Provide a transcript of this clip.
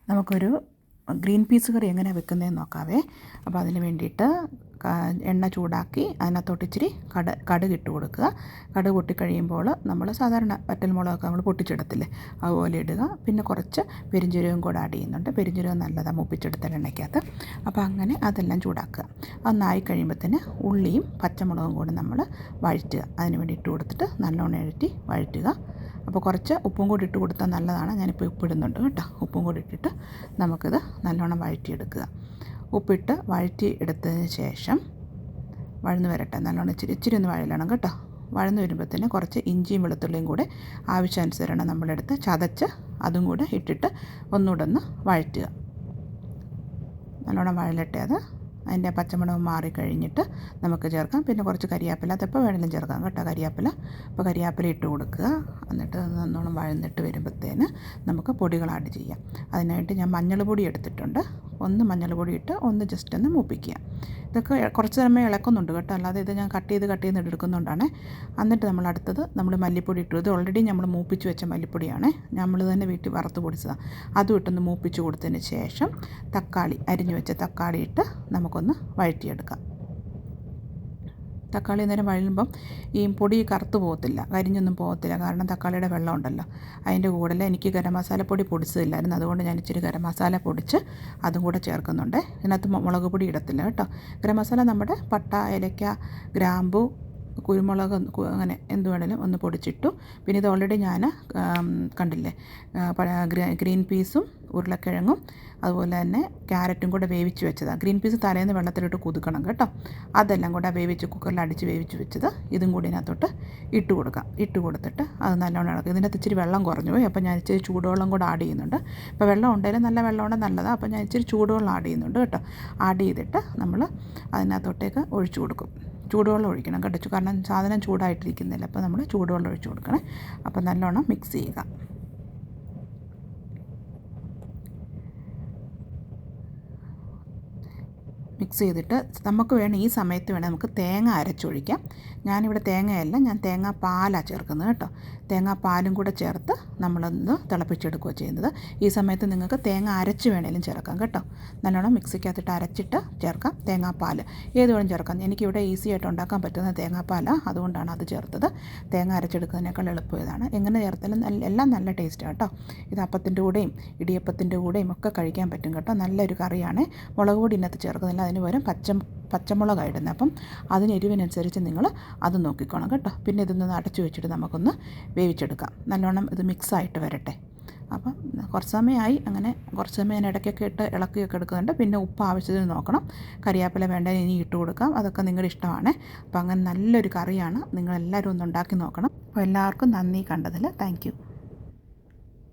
നമുക്കൊരു green peas കറി എങ്ങനെയാണ് വെക്കുന്നതെന്ന് നോക്കാവേ. അപ്പോൾ അതിന് വേണ്ടിയിട്ട് എണ്ണ ചൂടാക്കി അതിനകത്തോട്ട് ഇച്ചിരി കടുക് ഇട്ട് കൊടുക്കുക. കടുക് പൊട്ടിക്കഴിയുമ്പോൾ നമ്മൾ സാധാരണ വറ്റൽമുളകൊക്കെ നമ്മൾ പൊട്ടിച്ചിടത്തില്ലേ, അതുപോലെ ഇടുക. പിന്നെ കുറച്ച് പെരുംജീരകം കൂടെ ആഡ് ചെയ്യുന്നുണ്ട്. പെരുംജീരകം നല്ലതാണ് മൂപ്പിച്ചെടുത്ത എണ്ണയ്ക്കകത്ത്. അപ്പോൾ അങ്ങനെ അതെല്ലാം ചൂടാക്കുക. അതൊന്നായി കഴിയുമ്പോഴത്തേന് ഉള്ളിയും പച്ചമുളകും കൂടെ നമ്മൾ വഴറ്റുക. അതിന് വേണ്ടി ഇട്ട് കൊടുത്തിട്ട് നല്ലോണം വഴറ്റുക. അപ്പോൾ കുറച്ച് ഉപ്പും കൂടി ഇട്ട് കൊടുത്താൽ നല്ലതാണ്. ഞാനിപ്പോൾ ഉപ്പിടുന്നുണ്ട് കേട്ടോ. ഉപ്പും കൂടി ഇട്ടിട്ട് നമുക്കിത് നല്ലോണം വഴറ്റിയെടുക്കുക. ഉപ്പിട്ട് വഴറ്റി എടുത്തതിന് ശേഷം വഴന്ന് വരട്ടെ. നല്ലോണം ഇച്ചിരി ഒന്ന് വഴലണം കേട്ടോ. വഴന്ന് വരുമ്പോഴത്തേന് കുറച്ച് ഇഞ്ചിയും വെളുത്തുള്ളിയും കൂടെ ആവശ്യാനുസരണം നമ്മളെടുത്ത് ചതച്ച് അതും കൂടെ ഇട്ടിട്ട് ഒന്നുകൂടെ ഒന്ന് വഴറ്റുക. നല്ലോണം വഴലട്ടെ. അതിൻ്റെ പച്ചമണം മാറിക്കഴിഞ്ഞിട്ട് നമുക്ക് ചേർക്കാം. പിന്നെ കുറച്ച് കരിയാപ്പില, അതെപ്പോൾ വേണമെങ്കിലും ചേർക്കാം കേട്ടോ കരിയാപ്പില. അപ്പോൾ കരിയാപ്പില ഇട്ട് കൊടുക്കുക. എന്നിട്ട് നല്ലോണം വഴന്നിട്ട് വരുമ്പോഴത്തേന് നമുക്ക് പൊടികൾ ആഡ് ചെയ്യാം. അതിനായിട്ട് ഞാൻ മഞ്ഞൾ പൊടി എടുത്തിട്ടുണ്ട്. ഒന്ന് മഞ്ഞൾ പൊടി ഇട്ട് ഒന്ന് ജസ്റ്റ് ഒന്ന് മൂപ്പിക്കുക. ഇതൊക്കെ കുറച്ച് സമയം ഇളക്കുന്നുണ്ട് കേട്ടോ, അല്ലാതെ ഇത് ഞാൻ കട്ട് ചെയ്ത് എടുക്കുന്നുണ്ടാണ്. എന്നിട്ട് നമ്മൾ മല്ലിപ്പൊടി ഇട്ടു. ഇത് ഓൾറെഡി നമ്മൾ മൂപ്പിച്ച് വെച്ച മല്ലിപ്പൊടിയാണ്, നമ്മൾ തന്നെ വീട്ടിൽ വറുത്ത് പൊടിച്ചതാണ്. അതും ഇട്ടൊന്ന് മൂപ്പിച്ച് കൊടുത്തതിന് ശേഷം അരിഞ്ഞു വെച്ച തക്കാളി ഇട്ട് നമുക്കൊന്ന് വഴറ്റിയെടുക്കാം. തക്കാളി നേരം വഴലുമ്പം ഈ പൊടി കറുത്ത് പോകത്തില്ല, കരിഞ്ഞൊന്നും പോകത്തില്ല. കാരണം തക്കാളിയുടെ വെള്ളം ഉണ്ടല്ലോ. അതിൻ്റെ കൂടെ എനിക്ക് ഗരം മസാലപ്പൊടി പൊടിച്ചതില്ലായിരുന്നു, അതുകൊണ്ട് ഞാൻ ഇച്ചിരി ഗരം മസാല പൊടിച്ച് അതും കൂടെ ചേർക്കുന്നുണ്ട്. ഇതിനകത്ത് മുളക് പൊടി ഇടത്തില്ല കേട്ടോ. ഗരം മസാല നമ്മുടെ പട്ട, ഏലക്ക, ഗ്രാമ്പു, കുരുമുളക് അങ്ങനെ എന്ത് വേണേലും ഒന്ന് പൊടിച്ചിട്ടു. പിന്നെ ഇത് ഓൾറെഡി ഞാൻ കണ്ടില്ലേ, ഗ്രീൻ പീസും ഉരുളക്കിഴങ്ങും അതുപോലെ തന്നെ ക്യാരറ്റും കൂടെ വേവിച്ച് വെച്ചതാണ്. ഗ്രീൻ പീസ് തലേന്ന് വെള്ളത്തിലിട്ട് കുതുക്കണം കേട്ടോ. അതെല്ലാം കൂടെ കുക്കറിൽ അടിച്ച് വേവിച്ച് വെച്ചത് ഇതും കൂടി ഇതിനകത്തോട്ട് ഇട്ട് കൊടുത്തിട്ട് അത് നല്ലോണം ഇളക്കും. ഇതിനകത്ത് ഇച്ചിരി വെള്ളം കുറഞ്ഞു പോയി, അപ്പോൾ ഞാൻ ഇച്ചിരി ചൂടുവെള്ളം കൂടെ ആഡ് ചെയ്യുന്നുണ്ട്. ഇപ്പോൾ വെള്ളം ഉണ്ടെങ്കിലും നല്ല വെള്ളം ഉണ്ടെങ്കിൽ നല്ലതാണ്. അപ്പോൾ ഞാൻ ഇച്ചിരി ചൂടുവെള്ളം ആഡ് ചെയ്യുന്നുണ്ട് കേട്ടോ. ആഡ് ചെയ്തിട്ട് നമ്മൾ അതിനകത്തോട്ടേക്ക് ഒഴിച്ചു കൊടുക്കും. ചൂടുവെള്ളം ഒഴിക്കണം കേട്ടോ, കാരണം സാധനം ചൂടായിട്ടിരിക്കുന്നില്ല. അപ്പോൾ നമ്മൾ ചൂടുവെള്ളം ഒഴിച്ചു കൊടുക്കണേ. അപ്പോൾ നല്ലോണം മിക്സ് ചെയ്യുക. മിക്സ് ചെയ്തിട്ട് നമുക്ക് ഈ സമയത്ത് വേണേൽ നമുക്ക് തേങ്ങ അരച്ചൊഴിക്കാം. ഞാനിവിടെ തേങ്ങയല്ല, ഞാൻ തേങ്ങാപ്പാലാണ് ചേർക്കുന്നത് കേട്ടോ. തേങ്ങാപ്പാലും കൂടെ ചേർത്ത് നമ്മളൊന്ന് തിളപ്പിച്ചെടുക്കുകയാണ് ചെയ്യുന്നത്. ഈ സമയത്ത് നിങ്ങൾക്ക് തേങ്ങ അരച്ച് വേണേലും ചേർക്കാം കേട്ടോ. നല്ലോണം മിക്സിക്കകത്തിട്ട് അരച്ചിട്ട് ചേർക്കാം. തേങ്ങാപ്പാൽ ഏത് വേണം ചേർക്കാം. എനിക്കിവിടെ ഈസി ആയിട്ട് ഉണ്ടാക്കാൻ പറ്റുന്ന തേങ്ങാപ്പാലാണ്, അതുകൊണ്ടാണ് അത് ചേർത്തത്. തേങ്ങ അരച്ചെടുക്കുന്നതിനേക്കാൾ എളുപ്പം ഇതാണ്. എങ്ങനെ ചേർത്താലും എല്ലാം നല്ല ടേസ്റ്റാണ് കേട്ടോ. ഇത് അപ്പത്തിൻ്റെ കൂടെയും ഇടിയപ്പത്തിൻ്റെ കൂടെയും ഒക്കെ കഴിക്കാൻ പറ്റും കേട്ടോ. നല്ലൊരു കറിയാണ്. മുളക് പൊടി ഇന്നത്തെ ചേർക്കുന്നില്ല, അതിന് പകരം പച്ചമുളകാണ് ഇടുന്നത്. അപ്പം അതിന് എരിവിനനുസരിച്ച് നിങ്ങൾ അത് നോക്കിക്കോണം കേട്ടോ. പിന്നെ ഇതൊന്ന് അടച്ചു വെച്ചിട്ട് നമുക്കൊന്ന് വേവിച്ചെടുക്കാം. നല്ലോണം ഇത് മിക്സായിട്ട് വരട്ടെ. അപ്പം കുറച്ച് സമയമായി, അങ്ങനെ കുറച്ച് സമയം ഞാൻ ഇടയ്ക്കൊക്കെ ഇട്ട് ഇളക്കിയൊക്കെ എടുക്കുന്നുണ്ട്. പിന്നെ ഉപ്പ് ആവശ്യത്തിന് നോക്കണം. കരിയാപ്പില വേണ്ട ഇനി ഇട്ട് കൊടുക്കാം, അതൊക്കെ നിങ്ങളുടെ ഇഷ്ടമാണ്. അപ്പം അങ്ങനെ നല്ലൊരു കറിയാണ്. നിങ്ങളെല്ലാവരും ഒന്ന് ഉണ്ടാക്കി നോക്കണം. അപ്പോൾ എല്ലാവർക്കും നന്ദി കണ്ടതിൽ. Thank you.